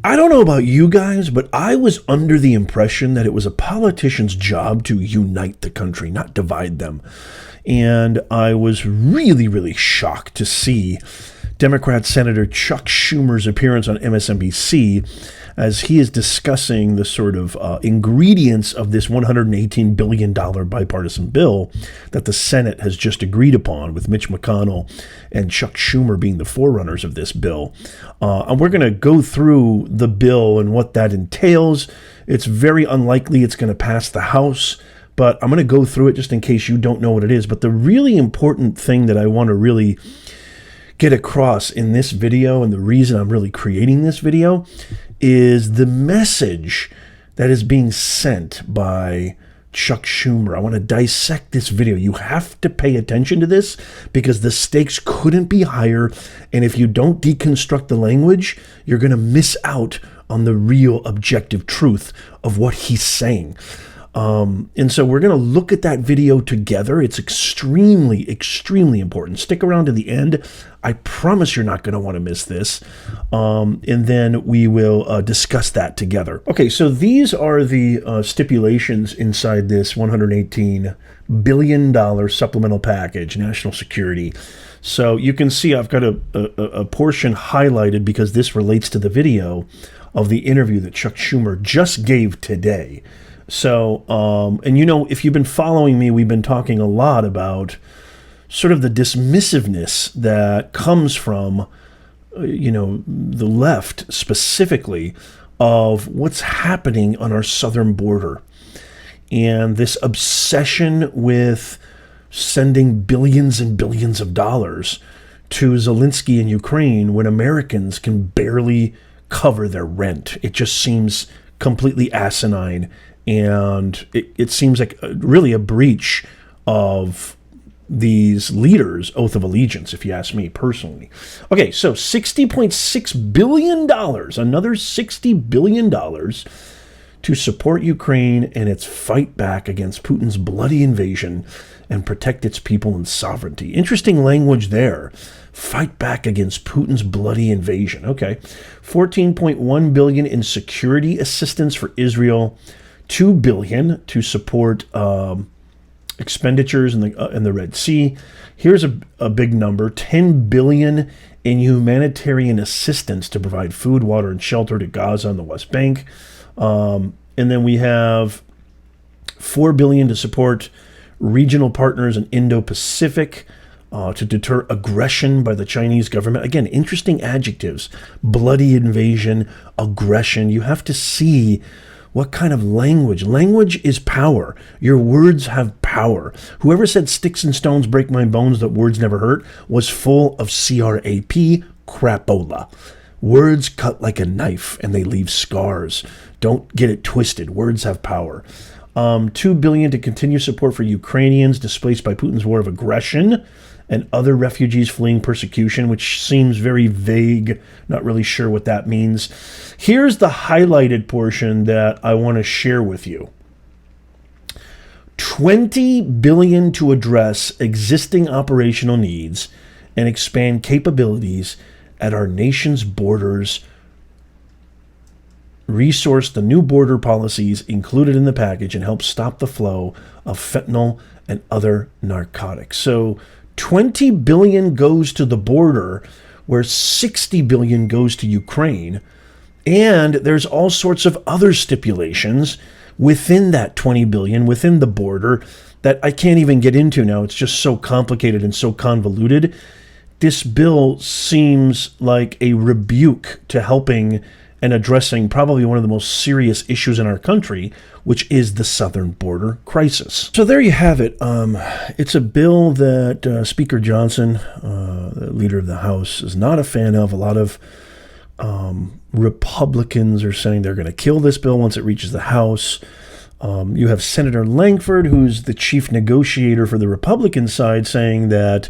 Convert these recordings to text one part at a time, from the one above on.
I don't know about you guys, but I was under the impression that it was a politician's job to unite the country, not divide them. And I was really, really shocked to see Democrat Senator Chuck Schumer's appearance on MSNBC as he is discussing the sort of ingredients of this $118 billion bipartisan bill that the Senate has just agreed upon, with Mitch McConnell and Chuck Schumer being the forerunners of this bill. And we're going to go through the bill and what that entails. It's very unlikely it's going to pass the House, but I'm going to go through it just in case you don't know what it is. But the really important thing that I want to really get across in this video, and the reason I'm really creating this video, is the message that is being sent by Chuck Schumer. I want to dissect this video. You have to pay attention to this because the stakes couldn't be higher. And if you don't deconstruct the language, you're going to miss out on the real objective truth of what he's saying. And so we're going to look at that video together. It's extremely, extremely important. Stick around to the end. I promise you're not going to want to miss this. And then we will discuss that together. Okay, so these are the stipulations inside this $118 billion supplemental package, national security. So you can see I've got a portion highlighted because this relates to the video of the interview that Chuck Schumer just gave today. So, and you know, if you've been following me, we've been talking a lot about sort of the dismissiveness that comes from, you know, the left specifically, of what's happening on our southern border. And this obsession with sending billions and billions of dollars to Zelensky in Ukraine when Americans can barely cover their rent. It just seems completely asinine. And it seems like really a breach of these leaders' oath of allegiance, if you ask me personally. Okay, so $60.6 billion, another $60 billion to support Ukraine and its fight back against Putin's bloody invasion and protect its people and sovereignty. Interesting language there. Fight back against Putin's bloody invasion. Okay, $14.1 billion in security assistance for Israel. $2 billion to support expenditures in the Red Sea. Here's a big number: $10 billion in humanitarian assistance to provide food, water, and shelter to Gaza and the West Bank. And then we have $4 billion to support regional partners in Indo-Pacific to deter aggression by the Chinese government. Again, interesting adjectives: bloody invasion, aggression. You have to see what kind of language? Language is power. Your words have power. Whoever said sticks and stones break my bones, that words never hurt, was full of CRAP, crapola. Words cut like a knife and they leave scars. Don't get it twisted. Words have power. $2 billion to continue support for Ukrainians displaced by Putin's war of aggression and other refugees fleeing persecution, which seems very vague. Not really sure what that means. Here's the highlighted portion that I want to share with you. $20 billion to address existing operational needs and expand capabilities at our nation's borders. Resource the new border policies included in the package and help stop the flow of fentanyl and other narcotics. So $20 billion goes to the border, where $60 billion goes to Ukraine. And there's all sorts of other stipulations within that $20 billion, within the border, that I can't even get into now. It's just so complicated and so convoluted. This bill seems like a rebuke to helping and addressing probably one of the most serious issues in our country, which is the southern border crisis. So there you have it. It's a bill that Speaker Johnson, the leader of the House, is not a fan of. A lot of Republicans are saying they're going to kill this bill once it reaches the House. You have Senator Langford, who's the chief negotiator for the Republican side, saying that,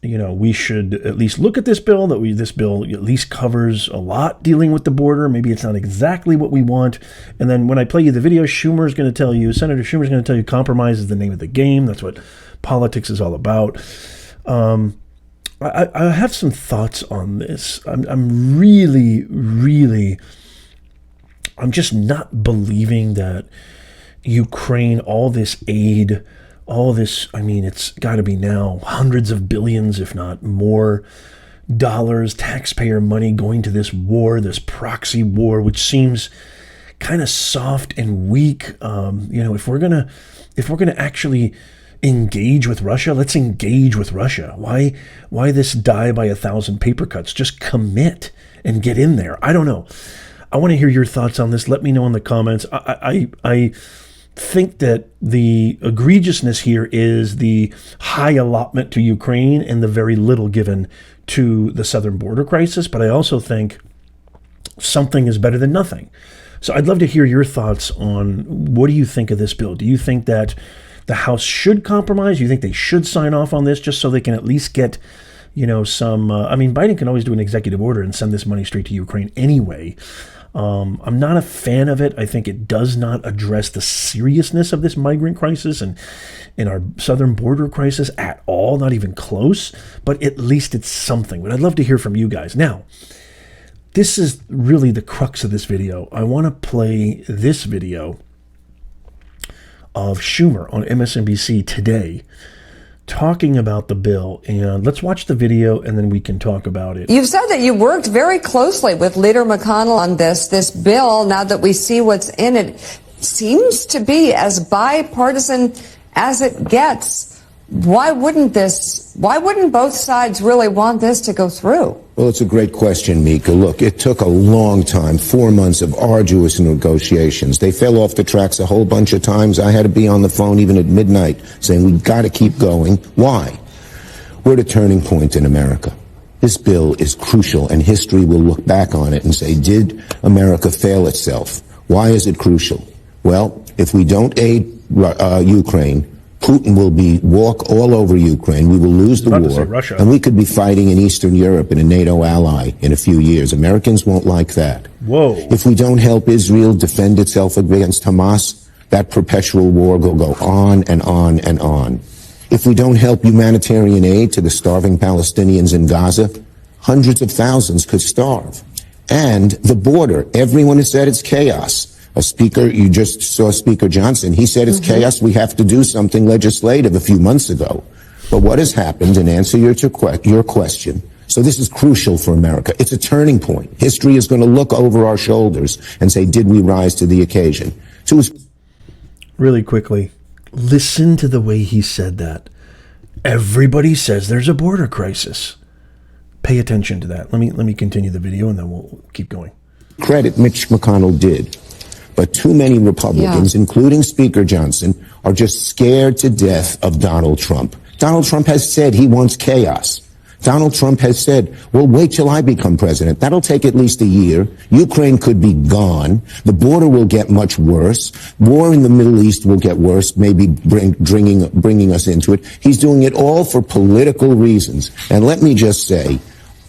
you know, we should at least look at this bill, this bill at least covers a lot dealing with the border. Maybe it's not exactly what we want. And then when I play you the video, Senator Schumer's going to tell you compromise is the name of the game. That's what politics is all about. I have some thoughts on this. I'm really, really, I'm just not believing that Ukraine, all this aid, all this, I mean, it's got to be now hundreds of billions, if not more, dollars, taxpayer money going to this war, this proxy war, which seems kind of soft and weak. If we're gonna actually engage with Russia, let's engage with Russia. Why this die by 1,000 paper cuts? Just commit and get in there. I don't know. I want to hear your thoughts on this. Let me know in the comments. I think that the egregiousness here is the high allotment to Ukraine and the very little given to the southern border crisis. But I also think something is better than nothing. So I'd love to hear your thoughts on what do you think of this bill? Do you think that the House should compromise? Do you think they should sign off on this just so they can at least get, some, Biden can always do an executive order and send this money straight to Ukraine anyway. I'm not a fan of it. I think it does not address the seriousness of this migrant crisis and in our southern border crisis at all, not even close, but at least it's something. But I'd love to hear from you guys. Now, this is really the crux of this video. I want to play this video of Schumer on MSNBC today talking about the bill. And let's watch the video and then we can talk about it. You've said that you worked very closely with Leader McConnell on this bill. Now that we see what's in it, seems to be as bipartisan as it gets. Why wouldn't both sides really want this to go through? Well, it's a great question, Mika. Look, it took a long time, 4 months of arduous negotiations. They fell off the tracks a whole bunch of times. I had to be on the phone even at midnight saying we've got to keep going. Why? We're at a turning point in America. This bill is crucial, and history will look back on it and say, did America fail itself? Why is it crucial? Well, if we don't aid Ukraine, Putin will walk all over Ukraine. We will lose the war, and we could be fighting in Eastern Europe and a NATO ally in a few years. Americans won't like that. Whoa. If we don't help Israel defend itself against Hamas, that perpetual war will go on and on and on. If we don't help humanitarian aid to the starving Palestinians in Gaza, hundreds of thousands could starve. And the border, everyone has said it's chaos. A speaker, you just saw Speaker Johnson, he said it's chaos, we have to do something legislative a few months ago. But what has happened, in answer to your question, so this is crucial for America. It's a turning point. History is going to look over our shoulders and say, did we rise to the occasion? Really quickly, listen to the way he said that. Everybody says there's a border crisis. Pay attention to that. Let me continue the video and then we'll keep going. Credit Mitch McConnell did. But too many Republicans, including Speaker Johnson, are just scared to death of Donald Trump. Donald Trump has said he wants chaos. Donald Trump has said, well, wait till I become president. That'll take at least a year. Ukraine could be gone. The border will get much worse. War in the Middle East will get worse, maybe bringing us into it. He's doing it all for political reasons. And let me just say,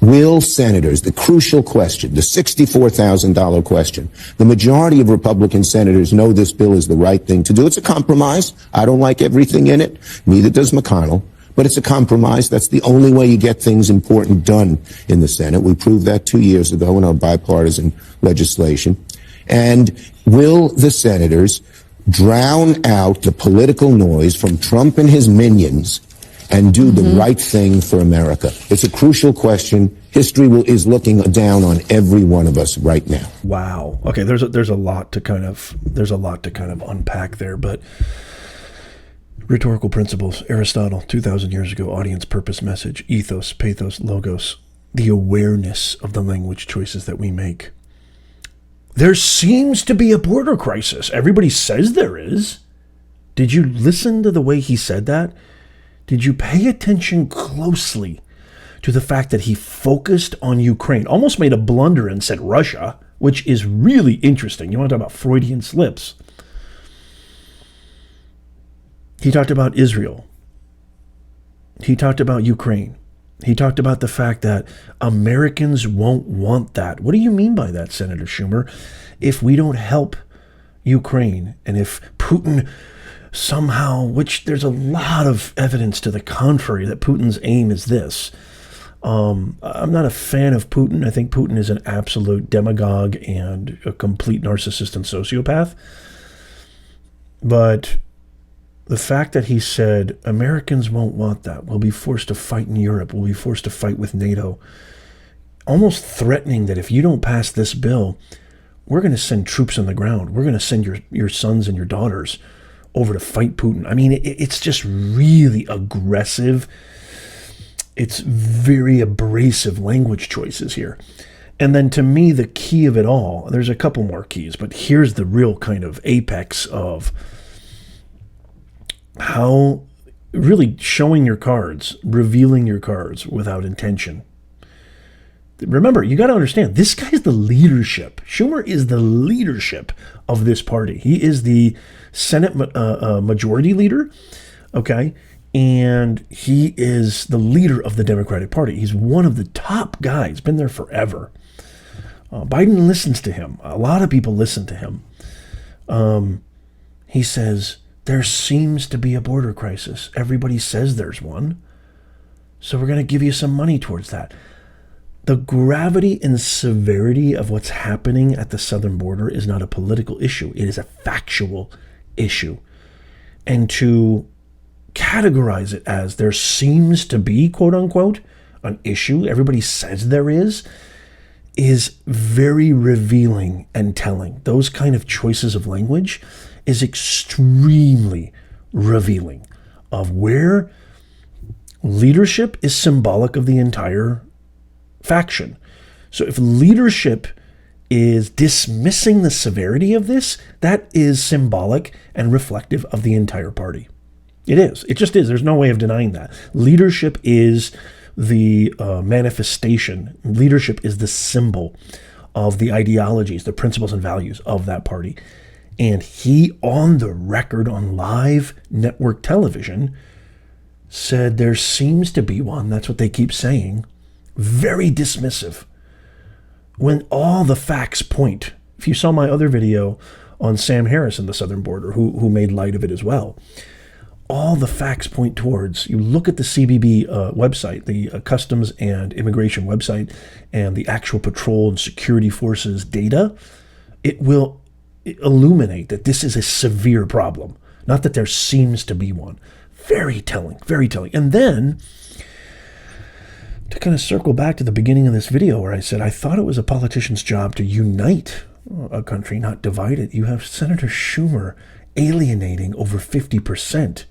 will senators, the crucial question, the $64,000 question, the majority of Republican senators know this bill is the right thing to do. It's a compromise. I don't like everything in it. Neither does McConnell. But it's a compromise. That's the only way you get things important done in the Senate. We proved that 2 years ago in our bipartisan legislation. And will the senators drown out the political noise from Trump and his minions and do the right thing for America? It's a crucial question. History is looking down on every one of us right now. Wow. Okay, there's a lot to kind of unpack there, but rhetorical principles, Aristotle, 2,000 years ago, audience, purpose, message, ethos, pathos, logos, the awareness of the language choices that we make. There seems to be a border crisis. Everybody says there is. Did you listen to the way he said that? Did you pay attention closely to the fact that he focused on Ukraine, almost made a blunder and said Russia, which is really interesting. You want to talk about Freudian slips. He talked about Israel. He talked about Ukraine. He talked about the fact that Americans won't want that. What do you mean by that, Senator Schumer? If we don't help Ukraine and if Putin somehow, which there's a lot of evidence to the contrary that Putin's aim is this, I'm not a fan of Putin. I think Putin is an absolute demagogue and a complete narcissist and sociopath. But the fact that he said Americans won't want that, we'll be forced to fight in Europe, we'll be forced to fight with NATO, almost threatening that if you don't pass this bill, we're going to send troops on the ground. We're going to send your sons and your daughters over to fight Putin. I mean, it's just really aggressive. It's very abrasive language choices here. And then to me, the key of it all, there's a couple more keys, but here's the real kind of apex of how really showing your cards, revealing your cards without intention. Remember, you got to understand, this guy's the leadership. Schumer is the leadership of this party. He is the Senate majority leader, okay? And he is the leader of the Democratic Party. He's one of the top guys, been there forever. Biden listens to him. A lot of people listen to him. He says, there seems to be a border crisis. Everybody says there's one. So we're going to give you some money towards that. The gravity and severity of what's happening at the southern border is not a political issue. It is a factual issue. And to categorize it as there seems to be, quote unquote, an issue, everybody says there is very revealing and telling. Those kind of choices of language is extremely revealing of where leadership is symbolic of the entire faction. So if leadership is dismissing the severity of this, that is symbolic and reflective of the entire party. It is. It just is. There's no way of denying that. Leadership is the manifestation. Leadership is the symbol of the ideologies, the principles and values of that party. And he, on the record, on live network television, said there seems to be one. That's what they keep saying. Very dismissive. When all the facts point, if you saw my other video on Sam Harris and the southern border, who made light of it as well, all the facts point towards, you look at the CBP website, the Customs and Immigration website, and the actual patrol and security forces data, it will illuminate that this is a severe problem, not that there seems to be one. Very telling, very telling. And then, to kind of circle back to the beginning of this video where I said I thought it was a politician's job to unite a country, not divide it. You have Senator Schumer alienating over 50%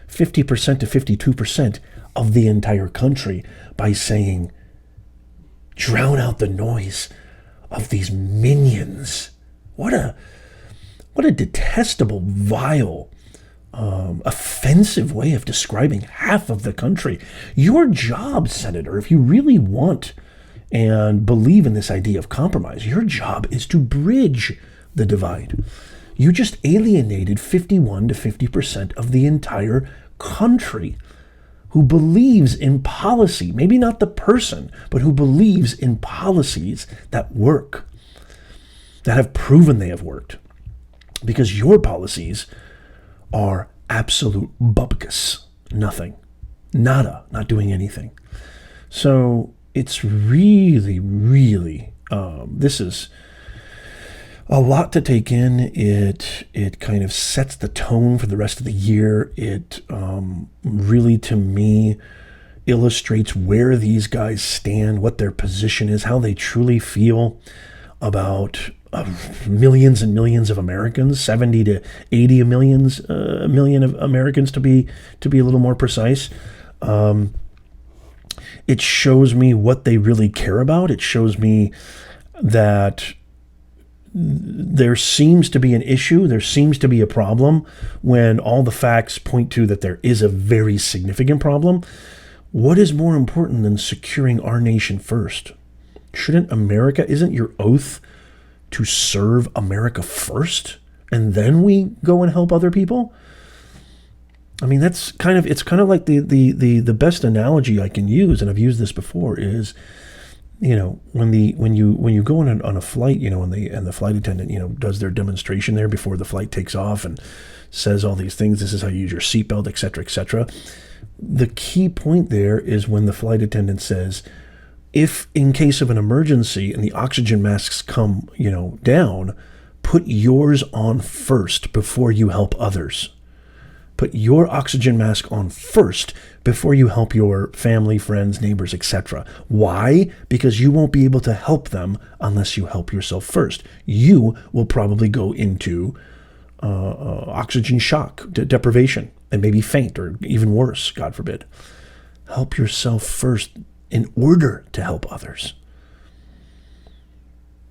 to 52% of the entire country by saying, drown out the noise of these minions. What a detestable, vile, offensive way of describing half of the country. Your job, Senator, if you really want and believe in this idea of compromise, your job is to bridge the divide. You just alienated 51 to 50% of the entire country who believes in policy, maybe not the person, but who believes in policies that work, that have proven they have worked. Because your policies are absolute bupkis. Nothing. Nada. Not doing anything. So it's really, really, this is a lot to take in. It kind of sets the tone for the rest of the year. It really, to me, illustrates where these guys stand, what their position is, how they truly feel about millions and millions of Americans, 70 to 80 million of Americans to be a little more precise. It shows me what they really care about. It shows me that there seems to be an issue, there seems to be a problem, when all the facts point to that there is a very significant problem. What is more important than securing our nation first? Isn't your oath to serve America first, and then we go and help other people? I mean, it's kind of like the best analogy I can use, and I've used this before, is when you go on a flight, and the flight attendant, does their demonstration there before the flight takes off and says all these things. This is how you use your seatbelt, et cetera, et cetera. The key point there is when the flight attendant says, if in case of an emergency and the oxygen masks come, down, put yours on first before you help others. Put your oxygen mask on first before you help your family, friends, neighbors, etc. Why? Because you won't be able to help them unless you help yourself first. You will probably go into oxygen shock, deprivation, and maybe faint, or even worse, God forbid. Help yourself first in order to help others.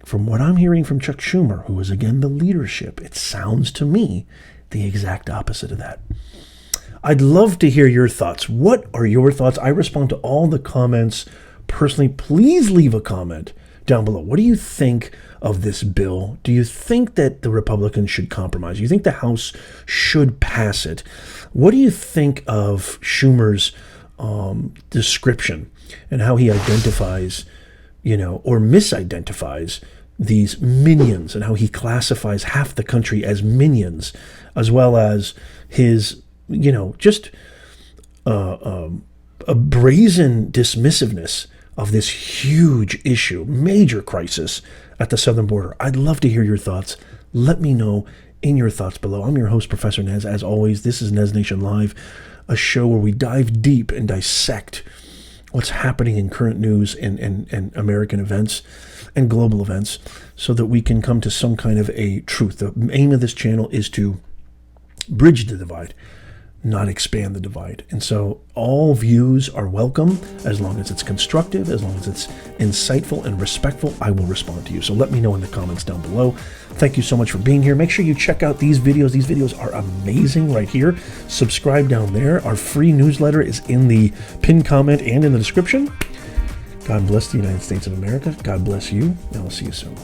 From what I'm hearing from Chuck Schumer, who is again the leadership, it sounds to me the exact opposite of that. I'd love to hear your thoughts. What are your thoughts? I respond to all the comments personally. Please leave a comment down below. What do you think of this bill? Do you think that the Republicans should compromise? Do you think the House should pass it? What do you think of Schumer's description and how he identifies, or misidentifies these minions, and how he classifies half the country as minions, as well as his, just a brazen dismissiveness of this huge issue, major crisis at the southern border? I'd love to hear your thoughts. Let me know in your thoughts below. I'm your host, Professor Nez. As always, this is Nez Nation Live, a show where we dive deep and dissect what's happening in current news and American events and global events, so that we can come to some kind of a truth. The aim of this channel is to bridge the divide, not expand the divide. And so all views are welcome, as long as it's constructive, as long as it's insightful and respectful. I will respond to you. So let me know in the comments down below. Thank you so much for being here. Make sure you check out these videos. These videos are amazing right here. Subscribe down there. Our free newsletter is in the pinned comment and in the description. God bless the United States of America. God bless you, and I'll see you soon.